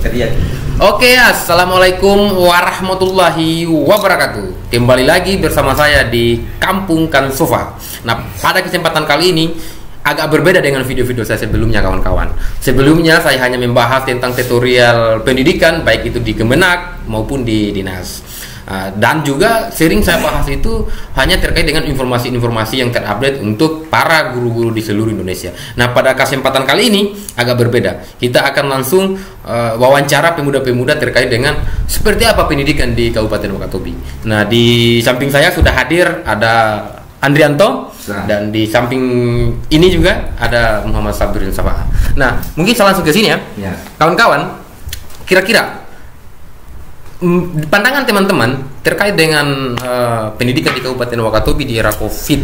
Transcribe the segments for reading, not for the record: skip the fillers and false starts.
Ketiak. Oke, assalamualaikum warahmatullahi wabarakatuh. Kembali lagi bersama saya di Kampung Kan Sofa. Nah, pada kesempatan kali ini agak berbeda dengan video-video saya sebelumnya, kawan-kawan. Sebelumnya saya hanya membahas tentang tutorial pendidikan, baik itu di Kemenak maupun di dinas. Dan juga sering saya bahas itu hanya terkait dengan informasi-informasi yang terupdate untuk para guru-guru di seluruh Indonesia. Nah, pada kesempatan kali ini agak berbeda. Kita akan langsung wawancara pemuda-pemuda terkait dengan seperti apa pendidikan di Kabupaten Wakatobi. Nah, di samping saya sudah hadir ada Andrianto, dan di samping ini juga ada Muhammad Sabrin Sabah. Nah, mungkin saya langsung ke sini ya. Kawan-kawan, kira-kira pandangan teman-teman terkait dengan pendidikan di Kabupaten Wakatobi di era COVID,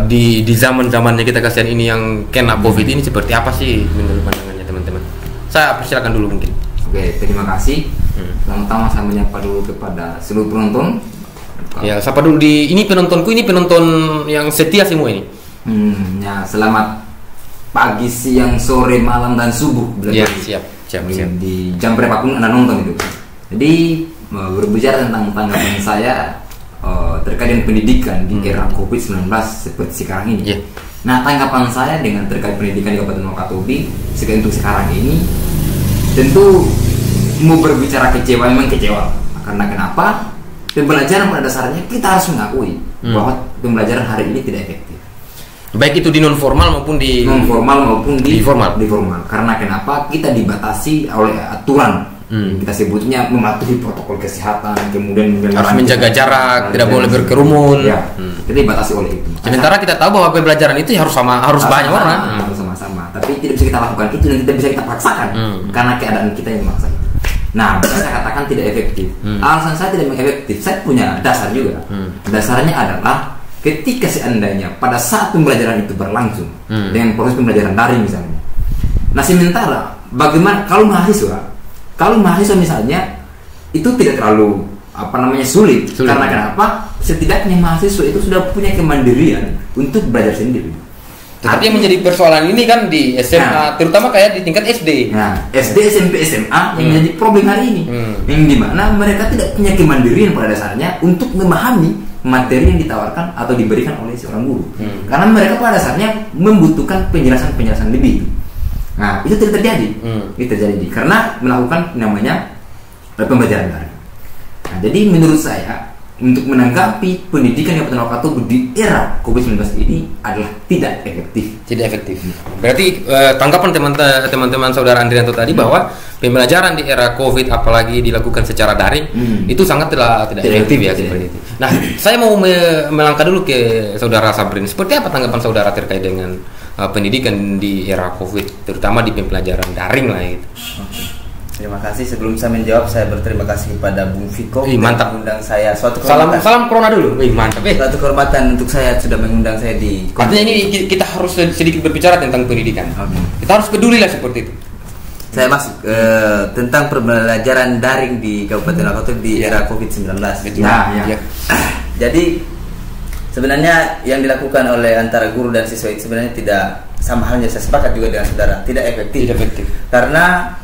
di zaman-zamannya kita kasihan ini yang kena COVID ini seperti apa sih menurut pandangannya teman-teman? Saya persilakan dulu mungkin. Oke, terima kasih. Pertama saya menyapa dulu kepada seluruh penonton. Ya, sapa dulu ini penontonku, ini penonton yang setia semua ini. Ya, selamat pagi, siang, sore, malam dan subuh. Ya, siap. Di jam berapapun Anda nonton itu. Jadi berbicara tentang tanggapan saya terkait dengan pendidikan di era COVID-19 seperti sekarang ini. Nah, tanggapan saya dengan terkait pendidikan di Kabupaten Wakatobi untuk sekarang ini, tentu mau berbicara kecewa, memang kecewa. Karena kenapa? Pembelajaran pada dasarnya kita harus mengakui bahwa pembelajaran hari ini tidak efektif. Baik itu di non formal maupun di formal. Karena kenapa? Kita dibatasi oleh aturan. Kita sebutnya mematuhi protokol kesehatan, kemudian harus menjaga jarak, tidak boleh berkerumun. Kita dibatasi oleh itu. Sementara kita tahu bahwa pembelajaran itu harus banyak orang. Harus sama-sama. Tapi tidak bisa kita lakukan itu dan tidak bisa kita paksakan karena keadaan kita yang memaksa. Nah, saya katakan tidak efektif. Alasan saya tidak efektif, saya punya dasar juga. Dasarnya adalah ketika seandainya pada saat pembelajaran itu berlangsung dengan proses pembelajaran daring misalnya. Nah, sementara bagaimana kalau mahasiswa misalnya itu tidak terlalu sulit. Karena kenapa? Setidaknya mahasiswa itu sudah punya kemandirian untuk belajar sendiri. Tetapi yang menjadi persoalan ini kan di SMA, terutama kayak di tingkat SD. Nah, SD, SMP, SMA yang menjadi problem hari ini. Yang dimana mereka tidak punya kemandirian pada dasarnya untuk memahami materi yang ditawarkan atau diberikan oleh seorang guru. Karena mereka pada dasarnya membutuhkan penjelasan lebih. Nah, itu tidak terjadi. Itu terjadi karena melakukan namanya pembelajaran daring. Nah, jadi menurut saya untuk menanggapi pendidikan yang Kabupaten Wakatobi di era COVID-19 ini adalah tidak efektif. Berarti tanggapan teman-teman saudara Andrianto tadi bahwa pembelajaran di era COVID apalagi dilakukan secara daring itu sangatlah tidak efektif ya seperti itu. Nah, saya mau melangkah dulu ke saudara Sabrin. Seperti apa tanggapan saudara terkait dengan pendidikan di era COVID, terutama di pembelajaran daring lah itu? Terima kasih. Sebelum saya menjawab, saya berterima kasih kepada Bung Viko mantap mengundang saya. Suatu kehormatan. Salam corona dulu. Mantap. Suatu kehormatan untuk saya sudah mengundang saya di. Artinya ini kita harus sedikit berbicara tentang pendidikan. Kita harus peduli lah seperti itu. Saya masuk tentang pembelajaran daring di Kabupaten Wakatobi di era COVID-19. Jadi sebenarnya yang dilakukan oleh antara guru dan siswa itu sebenarnya tidak sama halnya. Saya sepakat juga dengan saudara, tidak efektif. Karena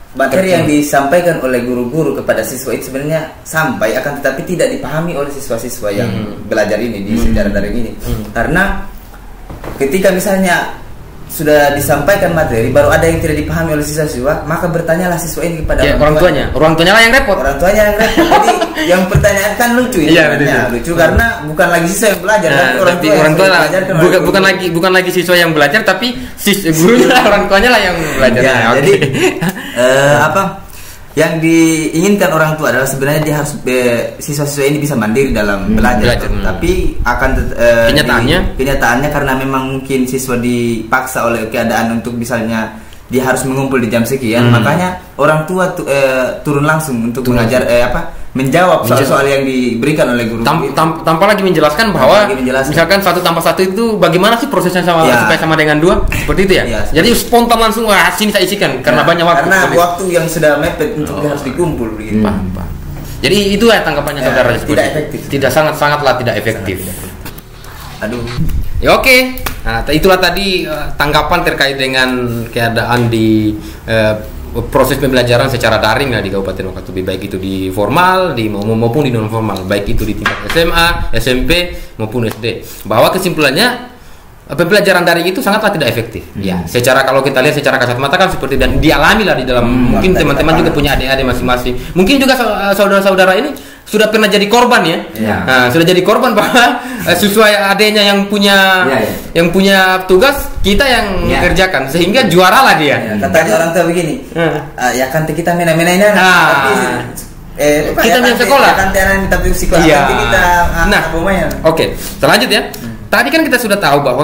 materi yang disampaikan oleh guru-guru kepada siswa itu sebenarnya sampai, akan tetapi tidak dipahami oleh siswa-siswa yang belajar ini di secara daring ini. Karena ketika misalnya sudah disampaikan materi baru ada yang tidak dipahami oleh siswa-siswa, maka bertanyalah siswa ini kepada orang tuanya lah yang repot. Jadi yang pertanyaan kan lucu ini. Lucu karena bukan lagi siswa yang belajar, tapi orang tua lah. Bukan lagi siswa yang belajar, tapi gurunya orang tuanya lah yang belajar. Jadi yang diinginkan orang tua adalah sebenarnya dia harus siswa-siswa ini bisa mandiri dalam belajar. Tapi akan kenyataannya karena memang mungkin siswa dipaksa oleh keadaan untuk misalnya dia harus mengumpul di jam sekian, makanya orang tua turun langsung untuk mengajar menjawab soal-soal yang diberikan oleh guru tanpa lagi menjelaskan bahwa misalkan 1 tambah 1 itu bagaimana sih prosesnya supaya sama dengan 2 seperti itu ya. Jadi spontan langsung sini saya isikan karena banyak waktu. Karena waktu yang sudah mepet untuk harus dikumpul begitu. Jadi itu ya tanggapannya saudara. Tidak efektif. Tidak sangatlah tidak efektif. Aduh. Ya oke. Nah, itulah tadi tanggapan terkait dengan keadaan di proses pembelajaran secara daring lah di Kabupaten Wakatobi, baik itu di formal maupun di non formal, baik itu di tingkat SMA, SMP maupun SD. Bahwa kesimpulannya pembelajaran daring itu sangatlah tidak efektif. Ya, secara kalau kita lihat secara kasat mata kan seperti dan dialami lah di dalam mungkin teman-teman juga punya adik-adik masing-masing. Mungkin juga saudara-saudara ini sudah pernah jadi korban ya. Nah, sudah jadi korban bahwa sesuai adanya yang punya yang punya tugas kita yang mengerjakan sehingga juara lah dia. Katanya orang tua begini. Ya kan kita mena-menanya. Kita punya sekolah. Kan tapi sekolah kita Oke, selanjutnya. Tadi kan kita sudah tahu bahwa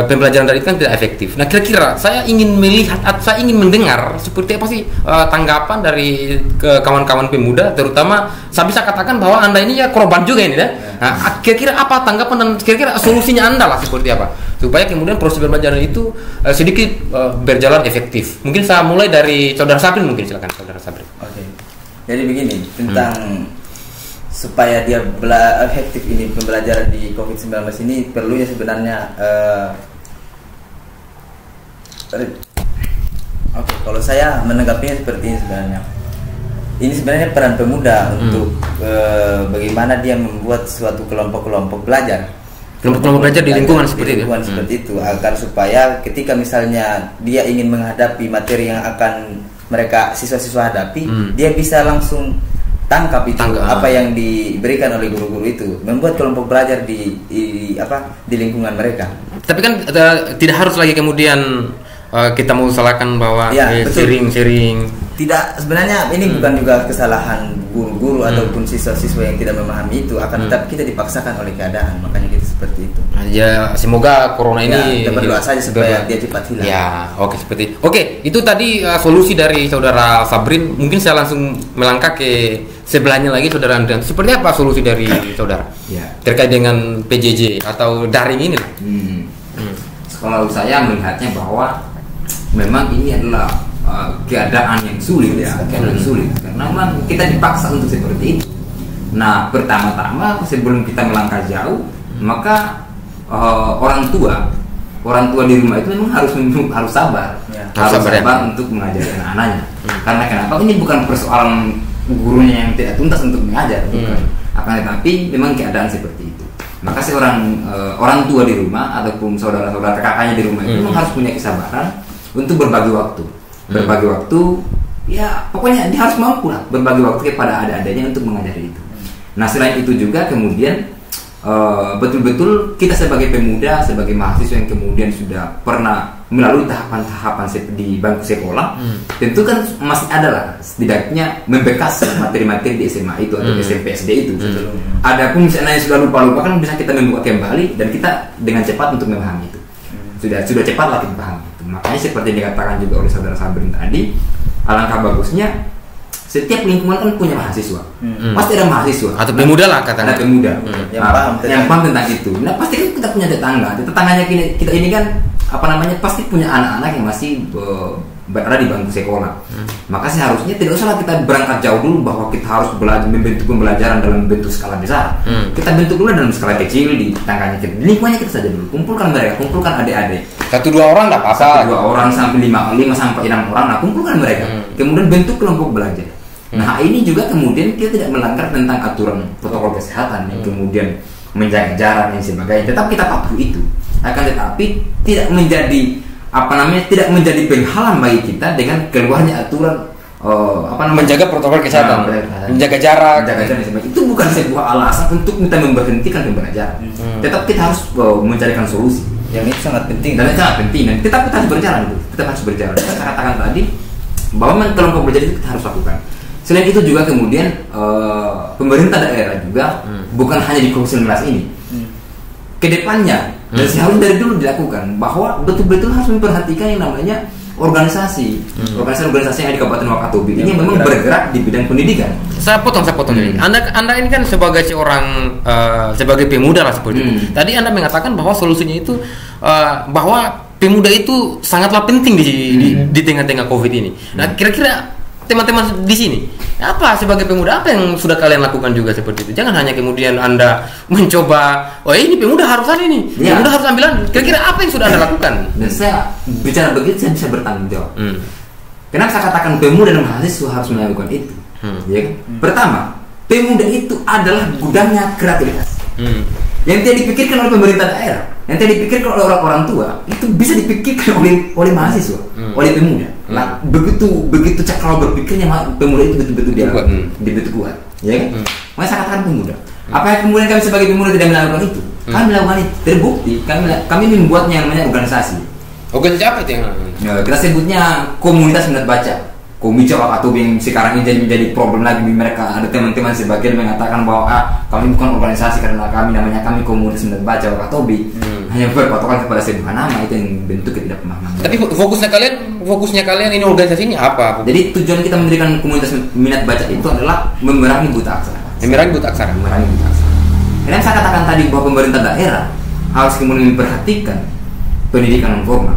pembelajaran daring itu kan tidak efektif. Nah, kira-kira saya ingin melihat atau saya ingin mendengar seperti apa sih tanggapan dari kawan-kawan pemuda, terutama saya bisa katakan bahwa Anda ini ya korban juga ini, Nah, kira-kira apa tanggapan dan kira-kira solusinya Anda lah seperti apa supaya kemudian proses pembelajaran itu sedikit berjalan efektif. Mungkin saya mulai dari Saudara Sabrin, mungkin silakan Saudara Sabrin. Oke. Jadi begini tentang supaya dia efektif ini pembelajaran di COVID-19 ini perlunya sebenarnya kalau saya menanggapinya seperti ini sebenarnya. Ini sebenarnya peran pemuda untuk bagaimana dia membuat suatu kelompok-kelompok belajar. Kelompok-kelompok belajar di lingkungan seperti itu. Seperti itu agar supaya ketika misalnya dia ingin menghadapi materi yang akan mereka siswa-siswa hadapi, dia bisa langsung tangkap itu apa yang diberikan oleh guru-guru itu, membuat kelompok belajar di lingkungan mereka. Tapi kan tidak harus lagi kemudian kita mau salahkan bahwa sharing. Tidak, sebenarnya ini bukan juga kesalahan guru-guru ataupun siswa-siswa yang tidak memahami itu, akan tetapi kita dipaksakan oleh keadaan, makanya kita seperti itu. Ya, semoga corona ini kita berdoa saja supaya dia cepat hilang. Ya, oke, itu tadi solusi dari Saudara Sabrin. Mungkin saya langsung melangkah ke sebelahnya lagi, Saudara Andrian. Seperti apa solusi dari Saudara terkait dengan PJJ atau daring ini? Kalau saya melihatnya bahwa memang ini adalah keadaan yang sulit karena memang kita dipaksa untuk seperti itu. Nah, pertama-tama sebelum kita melangkah jauh, maka orang tua di rumah itu memang harus sabar, harus sabar untuk mengajari anak-anaknya. Karena kenapa? Ini bukan persoalan gurunya yang tidak tuntas untuk mengajar, bukan. Akan tetapi memang keadaan seperti itu. Maka seorang orang tua di rumah ataupun saudara-saudara kakaknya di rumah itu memang harus punya kesabaran untuk berbagi waktu. Ya pokoknya dia harus mampu lah berbagi waktu kepada adik-adiknya untuk mengajari itu. Nah, selain itu juga kemudian betul-betul kita sebagai pemuda, sebagai mahasiswa yang kemudian sudah pernah melalui tahapan-tahapan di bangku sekolah, tentu kan masih ada lah setidaknya membekas materi-materi di SMA itu atau SMP SD itu. Adapun misalnya yang sudah lupa-lupa kan bisa kita membuka kembali dan kita dengan cepat untuk memahami itu. Sudah cepat lah kita pahami. Makanya seperti dikatakan juga oleh Saudara Sabrin tadi, alangkah bagusnya setiap lingkungan kan punya mahasiswa, pasti ada mahasiswa atau pemuda lah katakan, ada pemuda yang paham tentang itu. Nah, pasti kan kita punya tetangganya kita ini kan pasti punya anak-anak yang masih berada di bangku sekolah. Maka seharusnya tidak usah kita berangkat jauh dulu bahwa kita harus membentuk pembelajaran dalam bentuk skala besar. Kita bentuk dulu dalam skala kecil di tetangganya kita, di lingkungannya kita saja dulu. Kumpulkan adik-adik. 1-2 orang enggak apa-apa. 1-2 orang sampai 5 sampai 6 orang. Nah, kumpulkan mereka. Kemudian bentuk kelompok belajar. Nah, ini juga kemudian kita tidak melanggar tentang aturan protokol kesehatan yang kemudian menjaga jarak dan sebagainya. Tetap kita patuhi itu. Akan tetapi tidak menjadi penghalang bagi kita dengan keluarnya aturan menjaga protokol kesehatan, menjaga jarak. Itu bukan sebuah alasan untuk kita memberhentikan pembelajaran. Tetap kita harus mencarikan solusi. Yang itu sangat penting. Dan itu sangat penting. Dan tetap kita harus berjalan. Kita katakan tadi bahwa kelompok belajar itu kita harus lakukan. Selain itu juga kemudian pemerintah daerah juga bukan hanya di COVID-19 ini. Kedepannya dan seharusnya dari dulu dilakukan bahwa betul-betul harus memperhatikan yang namanya organisasi yang ada di Kabupaten Wakatobi ini memang bergerak di bidang pendidikan. Saya potong ini. Anda ini kan sebagai sebagai pemuda lah seperti itu. Tadi Anda mengatakan bahwa solusinya itu bahwa pemuda itu sangatlah penting di tengah-tengah COVID ini. Nah, kira-kira teman-teman di sini sebagai pemuda apa yang sudah kalian lakukan juga seperti itu? Jangan hanya kemudian Anda mencoba, ini pemuda harus ini, pemuda harus ambil. Kira-kira apa yang sudah Anda lakukan? Dan saya bicara begitu saya bisa bertanggung jawab. Kenapa saya katakan pemuda dan mahasiswa harus melakukan itu? Ya kan? Pertama, pemuda itu adalah gudangnya kreativitas. Yang tidak dipikirkan oleh pemerintah daerah, yang tidak dipikirkan oleh orang-orang tua, itu bisa dipikirkan oleh mahasiswa, oleh pemuda. Nah, begitu cakrawala berpikirnya pemuda itu betul-betul dia betul kuat, ya kan? Makanya saya katakan pemuda. Apa yang kemudian kami sebagai pemuda tidak melakukan itu? Kami melakukan itu, terbukti. Kami membuatnya yang namanya organisasi. Organisasi apa itu yang? Kita sebutnya komunitas minat baca. Komica atau yang sekarang ini menjadi problem lagi di mereka. Ada teman-teman sebagian mengatakan bahwa kami bukan organisasi karena kami komunitas minat baca Wakatobi. Hanya berpatokan kepada sebuah nama, itu yang bentuk ketidakpahaman. Tapi fokusnya kalian ini organisasi ini apa? Jadi tujuan kita mendirikan komunitas minat baca itu adalah memerangi buta aksara. Memerangi buta aksara. Karena saya katakan tadi bahwa pemerintah daerah harus kemudian memperhatikan pendidikan non formal.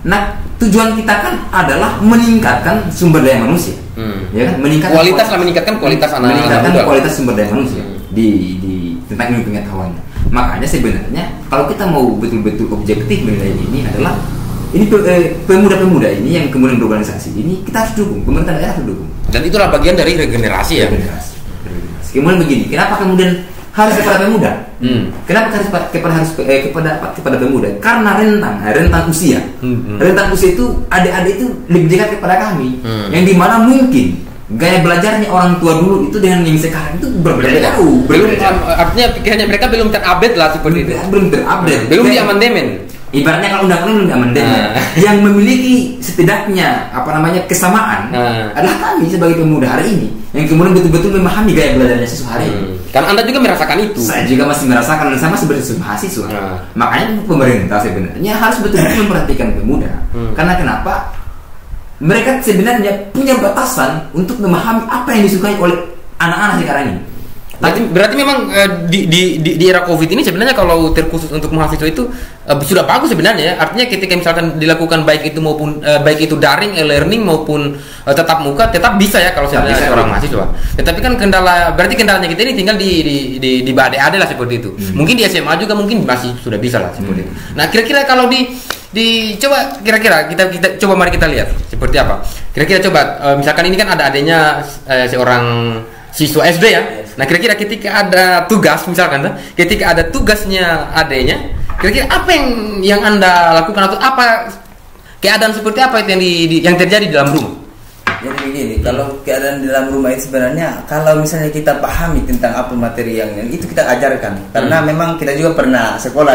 Nah, tujuan kita kan adalah meningkatkan sumber daya manusia, ya kan? Meningkatkan kualitas kualitas sumber daya manusia di tentang ilmu pengetahuan. Makanya sebenarnya kalau kita mau betul-betul objektif menilai ini adalah ini pemuda-pemuda ini yang kemudian berorganisasi ini kita harus dukung, pemerintah daerah harus dukung. Dan itulah bagian dari regenerasi ya. Kemudian begini, kenapa kemudian harus kepada pemuda? Kenapa harus kepada pemuda? Karena rentan usia. Rentan usia itu adik-adik itu lebih dekat kepada kami. Yang dimana mungkin gaya belajarnya orang tua dulu itu dengan yang sekarang itu berbeda jauh. Artinya pikirannya mereka belum terupdate lah seperti itu. Belum terupdate. Belum diamandemen. Ibaratnya kalau undang-undang belum diamandemen. Yang memiliki setidaknya kesamaan adalah kami sebagai pemuda hari ini yang kemudian betul-betul memahami gaya belajarnya siswa hari ini. Kan Anda juga merasakan itu. Saya juga masih merasakan dan sama seperti mahasiswa. Makanya pemerintah sebenarnya harus betul-betul memperhatikan pemuda. Karena kenapa? Mereka sebenarnya punya batasan untuk memahami apa yang disukai oleh anak-anak sekarang ini. Berarti memang di era COVID ini sebenarnya kalau terkhusus untuk mahasiswa itu sudah bagus sebenarnya ya. Artinya ketika misalkan dilakukan baik itu daring, e-learning maupun tetap muka tetap bisa ya kalau sebenarnya seorang mahasiswa. Tetapi kan kendalanya kita ini tinggal di adik-adik lah seperti itu. Mungkin di SMA juga mungkin masih sudah bisa lah seperti itu. Nah, kira-kira kalau coba kita coba mari kita lihat seperti apa. Kira-kira coba misalkan ini kan ada adanya seorang siswa SD ya. Nah, kira-kira ketika ada tugas misalkan, ketika ada tugasnya adanya, kira-kira apa yang Anda lakukan atau apa keadaan seperti apa itu yang terjadi di dalam rumah? Jadi begini, kalau keadaan di dalam rumah itu sebenarnya kalau misalnya kita pahami tentang apa materi yang itu kita ajarkan, karena memang kita juga pernah sekolah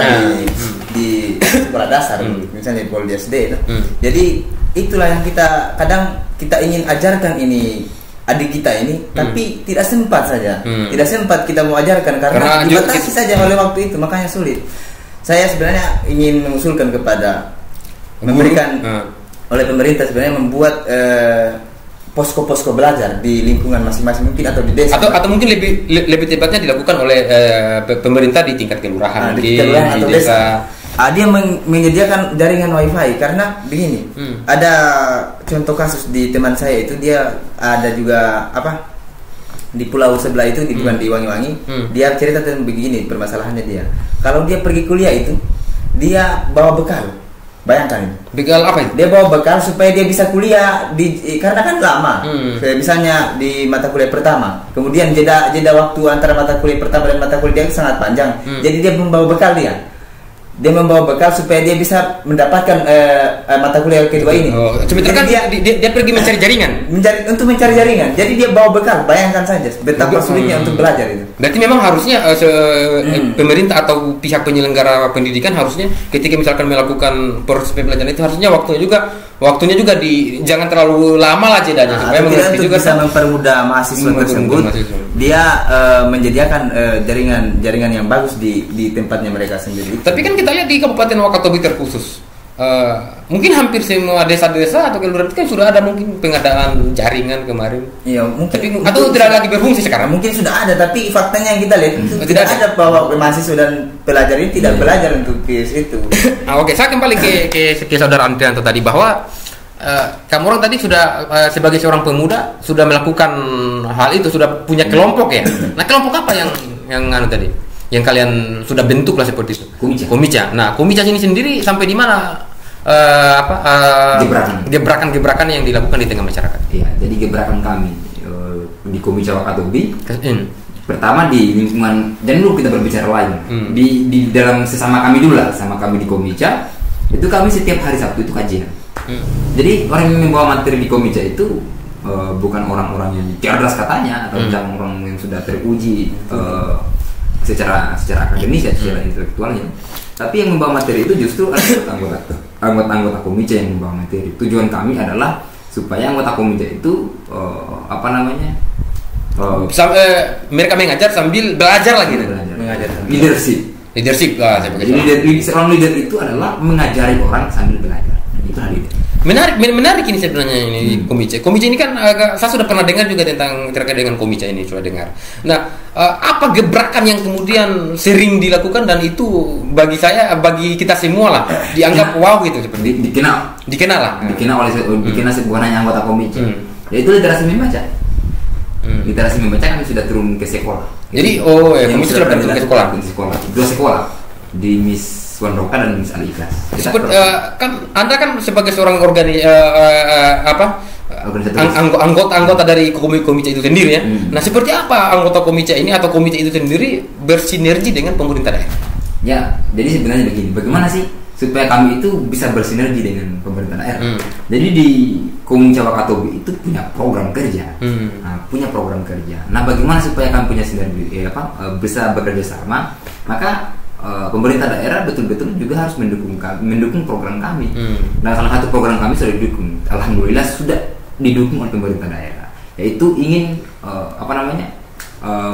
di sekolah dasar, misalnya di SD itu. Jadi itulah yang kita kadang kita ingin ajarkan ini adik kita ini, tapi tidak sempat saja. Tidak sempat kita mau ajarkan karena dibatasi saja oleh waktu itu, makanya sulit. Saya sebenarnya ingin mengusulkan kepada memberikan oleh pemerintah sebenarnya membuat posko-posko belajar di lingkungan masing-masing mungkin atau di desa atau mungkin lebih tepatnya dilakukan oleh pemerintah di tingkat kelurahan di atau desa. Dia menyediakan jaringan wifi karena begini, ada contoh kasus di teman saya itu dia ada juga di pulau sebelah itu bukan di Wangi-Wangi. Dia cerita tentang begini permasalahannya dia. Kalau dia pergi kuliah itu dia bawa bekal. Bayangkan bekal apa itu? Dia bawa bekal supaya dia bisa kuliah karena kan lama. Misalnya di mata kuliah pertama, kemudian jeda waktu antara mata kuliah pertama dan mata kuliah dia sangat panjang. Jadi dia membawa bekal dia membawa bekal supaya dia bisa mendapatkan mata kuliah kedua ini. Sebenarnya kan dia pergi mencari jaringan. Untuk mencari jaringan. Jadi dia bawa bekal. Bayangkan saja betapa sulitnya untuk belajar itu. Berarti memang harusnya pemerintah atau pihak penyelenggara pendidikan harusnya ketika misalkan melakukan proses pembelajaran itu harusnya waktunya juga jangan terlalu lama lah jedanya supaya mengerti juga bisa mempermudah mahasiswa tersebut. Dia menyediakan jaringan yang bagus di tempatnya mereka sendiri. Tapi kan kita lihat di Kabupaten Wakatobi terkhusus mungkin hampir semua desa-desa atau kelurahan kan sudah ada mungkin pengadaan jaringan kemarin. Iya, mungkin atau tidak lagi berfungsi sekarang. Mungkin sudah ada, tapi faktanya yang kita lihat itu tidak ada bahwa mahasiswa dan pelajar ini tidak belajar untuk ke situ. Oke, saya kembali ke saudara Andrianto tadi bahwa kamu orang tadi sudah sebagai seorang pemuda sudah melakukan hal itu, sudah punya kelompok ya. Nah, kelompok apa yang tadi? Yang kalian sudah bentuk lah seperti itu. Komica. Nah, Komica ini sendiri sampai di mana gebrakan-gebrakan yang dilakukan di tengah masyarakat. Iya, jadi gebrakan kami di Komica Wakatobi pertama di lingkungan, dan dulu kita berbicara lain di dalam sesama kami dulu lah, sama kami di Komica itu kami setiap hari Sabtu itu kajian. Jadi orang yang membawa materi di Komica itu bukan orang-orang yang cerdas katanya atau orang-orang yang sudah teruji secara akademis ya, secara intelektualnya, tapi yang membawa materi itu justru anggota Komica yang membawa materi. Tujuan kami adalah supaya anggota Komica itu mereka mengajar sambil belajar lagi, mengajar leadership lah. Seorang leader itu adalah mengajari orang sambil belajar. Itu leader. Menarik ini sebenarnya ini Komica. Komica ini kan saya sudah pernah dengar juga tentang terkait dengan Komica ini, sudah dengar. Nah, apa gebrakan yang kemudian sering dilakukan dan itu bagi kita semua lah dianggap wow gitu, seperti dikenal bukan hanya anggota Komica. Yaitu literasi membaca. Literasi membaca kami sudah turun ke sekolah. Jadi Komica sudah turun ke sekolah. Dua sekolah di Miss Wanroka dan Miss Alikas. Anda kan sebagai seorang anggota dari Komica itu sendiri ya. Nah, seperti apa anggota Komica ini atau Komica itu sendiri bersinergi dengan pemerintah daerah? Ya, jadi sebenarnya begini, bagaimana sih supaya kami itu bisa bersinergi dengan pemerintah daerah? Jadi di Komica Wakatobi itu punya program kerja, Nah, bagaimana supaya kami punya sinergi, bisa bekerja sama? Maka pemerintah daerah betul-betul juga harus mendukung program kami. Nah, salah satu program kami sudah didukung, alhamdulillah sudah didukung oleh pemerintah daerah, yaitu ingin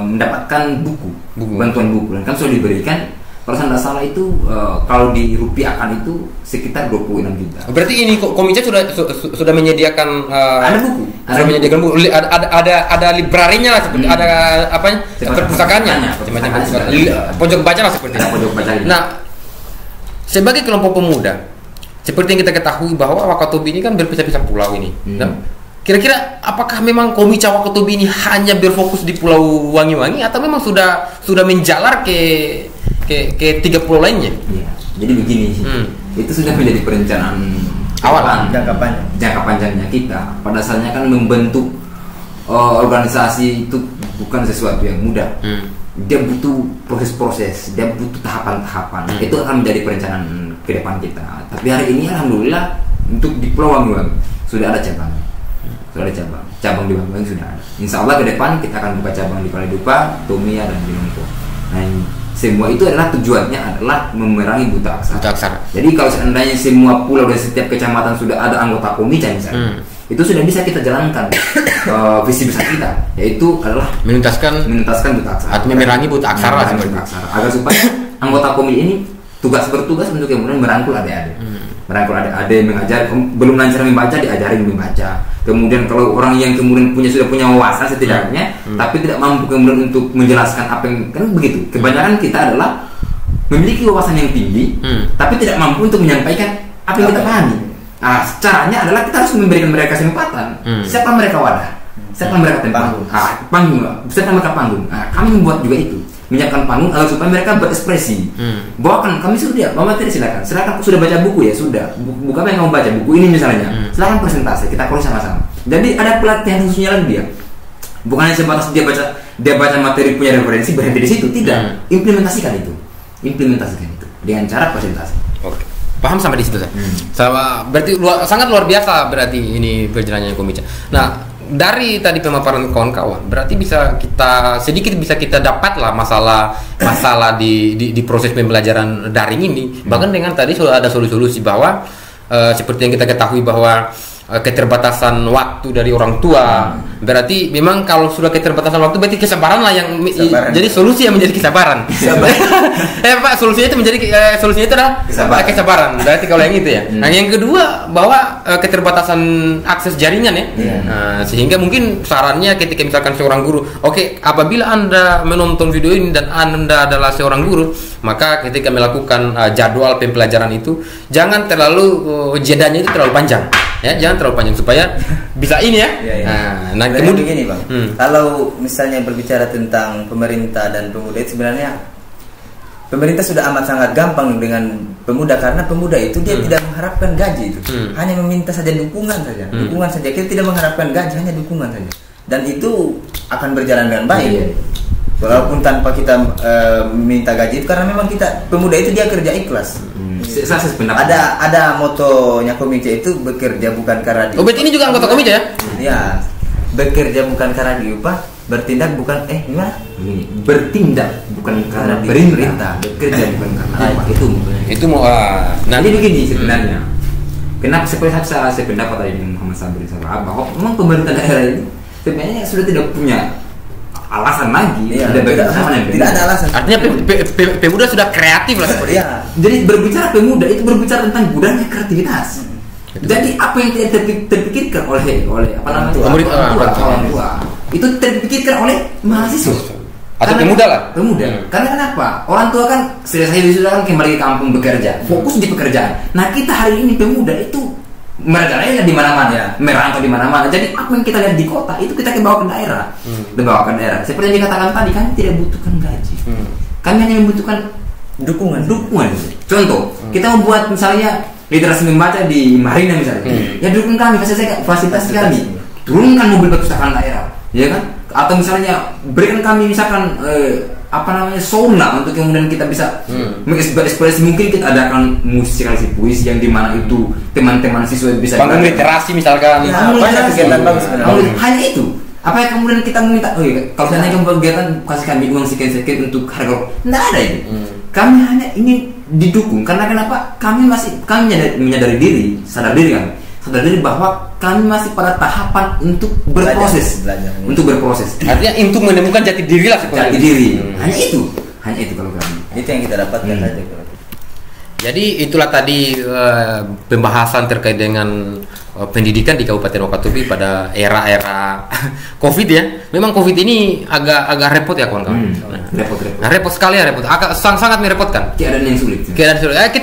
mendapatkan buku, bantuan buku, dan kan sudah diberikan. Kalau saya tidak salah itu kalau dirupiahkan itu sekitar 26 juta. Berarti ini Komica sudah menyediakan ada buku. Menyediakan buku. Ada librarinya lah, seperti ada perpustakaannya, pojok baca lah seperti itu. Pojok baca. Nah, sebagai kelompok pemuda, seperti yang kita ketahui bahwa Wakatobi ini kan berpisah-pisah pulau ini. Nah, kira-kira apakah memang Komica Wakatobi ini hanya berfokus di Pulau Wangi-Wangi atau memang sudah menjalar ke 3 pulau lainnya? Ya, jadi begini sih. Itu sudah menjadi perencanaan awal jangka panjangnya kita. Pada dasarnya kan membentuk organisasi itu bukan sesuatu yang mudah. Dia butuh proses-proses, dia butuh tahapan-tahapan. Itu akan menjadi perencanaan ke depan kita. Tapi hari ini alhamdulillah untuk di Pulau Wangi-Wangi sudah ada cabang. Cabang di Wangi-Wangi sudah ada. Insya Allah ke depan kita akan buka cabang di Kaledupa, Tomia, dan di Nongko. Nah, semua itu adalah tujuannya adalah memerangi buta aksara. Jadi kalau seandainya semua pulau dan setiap kecamatan sudah ada anggota Komica misalnya, itu sudah bisa kita jalankan visi besar kita, yaitu adalah menuntaskan buta aksara atau memerangi buta aksara, agar supaya anggota Komica ini bertugas untuk kemudian merangkul adik-adik. Mengajar, belum lancar membaca diajarin membaca. Kemudian kalau orang yang kemudian sudah punya wawasan setidaknya, tapi tidak mampu kemudian untuk menjelaskan apa yang, kan begitu. Kebanyakan kita adalah memiliki wawasan yang tinggi, tapi tidak mampu untuk menyampaikan apa yang kita pahami. Nah, caranya adalah kita harus memberikan mereka kesempatan. Siapa mereka wadah? Siapa mereka tempat? Panggung. Siapa mereka panggung? Kami membuat juga itu. Menyiapkan panggung agar supaya mereka berekspresi. Bawakan, kami sudah bawa materi, silakan sudah baca buku ya, sudah buku apa yang kamu baca, buku ini misalnya, silakan presentasi, kita kulis sama-sama. Jadi ada pelatihan khususnya lagi dia, bukan hanya sebatas dia baca materi punya referensi berhenti di situ, tidak. Implementasikan itu dengan cara presentasi. Oke, paham sampai di situ saya. Berarti sangat luar biasa berarti ini perjalanannya Komica. Nah, dari tadi pemaparan kawan-kawan, berarti bisa kita dapat lah masalah di proses pembelajaran daring ini. Bahkan dengan tadi sudah ada solusi bahwa seperti yang kita ketahui bahwa keterbatasan waktu dari orang tua, berarti memang kalau sudah keterbatasan waktu berarti kesabaran lah yang jadi solusi yang menjadi kesabaran. Pak, solusinya itu adalah kesabaran. Berarti kalau yang itu ya. Nah, yang kedua bahwa keterbatasan akses jaringan ya. Sehingga mungkin sarannya ketika misalkan seorang guru, apabila Anda menonton video ini dan Anda adalah seorang guru, maka ketika melakukan jadwal pembelajaran itu jangan terlalu jedanya itu terlalu panjang. Ya, jangan terlalu panjang supaya bisa ini ya. Nah, kemudian begini, Bang. Kalau misalnya berbicara tentang pemerintah dan pemuda, sebenarnya pemerintah sudah amat sangat gampang dengan pemuda, karena pemuda itu dia tidak mengharapkan gaji itu, hanya meminta saja dukungan saja, dukungan saja. Kita tidak mengharapkan gaji, hanya dukungan saja, dan itu akan berjalan dengan baik. Walaupun tanpa kita minta gaji itu, karena memang kita pemuda itu dia kerja ikhlas. Ada motonya komite itu, bekerja bukan karena diupah. Ini juga anggota komite ya? Ya, bekerja bukan karena diupah, bertindak bukan gimana? Bertindak bukan karena perintah, bekerja bukan karena apa itu mau. Nah, jadi begini sebenarnya. Kenapa seperti saya pendapat tadi dengan Muhammad Sabri bahwa memang pemerintah daerah ini sebenarnya sudah tidak punya alasan lagi, tidak ada alasan. Artinya pemuda sudah kreatif lah seperti itu. Jadi berbicara pemuda itu berbicara tentang budaya kreativitas. Jadi apa yang tidak terpikirkan oleh apa namanya orang tua itu terpikirkan oleh mahasiswa atau pemuda lah. Karena kenapa? Orang tua kan sudah kan kembali ke kampung bekerja, fokus di pekerjaan. Nah, kita hari ini pemuda itu merajalela di mana-mana, merantau di mana-mana. Jadi apa yang kita lihat di kota itu kita bawa ke daerah, Seperti yang dikatakan tadi, kami tidak butuhkan gaji, kami hanya membutuhkan dukungan. Contoh, kita membuat misalnya literasi membaca di Marina misalnya, ya dukung kami, fasilitasi kami, turunkan mobil perpustakaan daerah, ya kan? Atau misalnya berikan kami misalkan sauna untuk kemudian kita bisa mengekspresi. Mungkin kita adakan musikalisasi puisi yang dimana itu teman-teman siswa bisa bangun literasi misalkan. Banyak kegiatan bagus. Hanya itu. Apa yang kemudian kita meminta? Kalau misalnya kamu kegiatan kasih kami uang sekian untuk harga, tidak ada itu. Kami hanya ingin didukung. Karena kenapa? Kami menyadari diri, sadar diri bahwa kami masih pada tahapan untuk berproses, Artinya untuk menemukan jati diri lah sebenarnya. Jati diri. Hanya itu kalau kami. Itu yang kita dapatkan saja. Jadi itulah tadi pembahasan terkait dengan pendidikan di Kabupaten Wakatobi pada era COVID ya. Memang COVID ini agak repot ya kawan-kawan. Repot. Nah, repot sekali ya, sangat merepotkan. Keadaan yang sulit.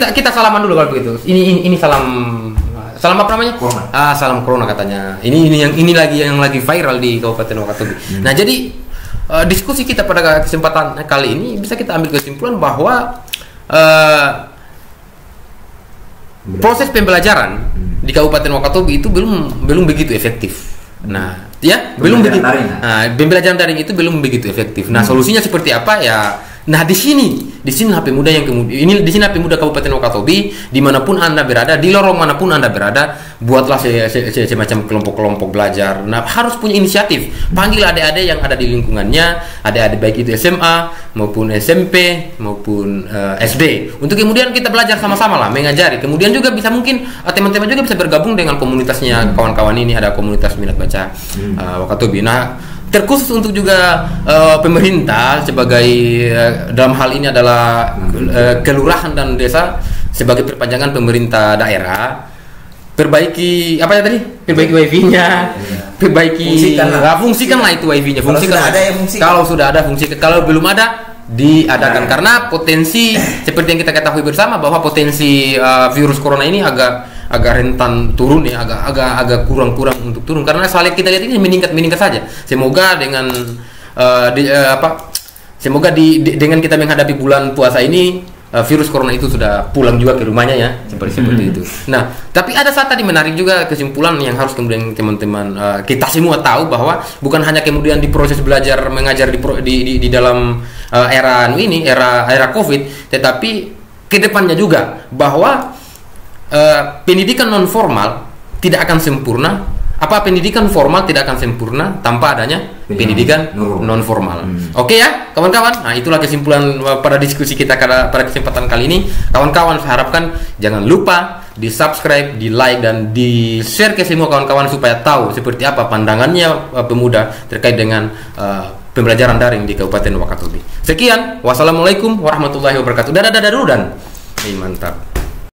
Kita salaman dulu kalau begitu. Ini salam apa namanya? Corona. Salam corona katanya. Ini lagi viral di Kabupaten Wakatobi. Nah, jadi diskusi kita pada kesempatan kali ini bisa kita ambil kesimpulan bahwa proses pembelajaran di Kabupaten Wakatobi itu belum begitu efektif. Nah, belum begitu. Pembelajaran daring itu belum begitu efektif. Nah, solusinya seperti apa ya? Nah, di sini HP muda yang kemudian di sini HP muda Kabupaten Wakatobi, dimanapun Anda berada, di lorong manapun Anda berada, buatlah semacam kelompok-kelompok belajar. Nah, harus punya inisiatif. Panggil adik-adik yang ada di lingkungannya, adik-adik baik itu SMA maupun SMP maupun SD, untuk kemudian kita belajar sama-sama lah, mengajari. Kemudian juga bisa mungkin teman-teman juga bisa bergabung dengan komunitasnya kawan-kawan ini, ada komunitas minat baca Wakatobi. Nah, terkhusus untuk juga pemerintah sebagai dalam hal ini adalah kelurahan dan desa sebagai perpanjangan pemerintah daerah, perbaiki wifi-nya, fungsikanlah itu wifi-nya, kalau sudah ada fungsikan, kalau belum ada diadakan, karena potensi seperti yang kita ketahui bersama bahwa potensi virus corona ini agak rentan turun ya, agak kurang untuk turun, karena soalnya kita lihat ini meningkat saja. Semoga dengan dengan kita menghadapi bulan puasa ini virus corona itu sudah pulang juga ke rumahnya ya, seperti itu. Nah, tapi ada satu tadi menarik juga kesimpulan yang harus kemudian teman-teman kita semua tahu, bahwa bukan hanya kemudian di proses belajar mengajar di dalam era COVID, tetapi kedepannya juga bahwa pendidikan non formal tidak akan sempurna. Pendidikan formal tidak akan sempurna tanpa adanya pendidikan non formal. Oke ya, kawan-kawan. Nah, itulah kesimpulan pada diskusi kita pada kesempatan kali ini. Kawan-kawan, saya harapkan jangan lupa di-subscribe, di-like dan di-share ke semua kawan-kawan supaya tahu seperti apa pandangannya pemuda terkait dengan pembelajaran daring di Kabupaten Wakatobi. Sekian, wassalamualaikum warahmatullahi wabarakatuh. Dadah dulu dan mantap.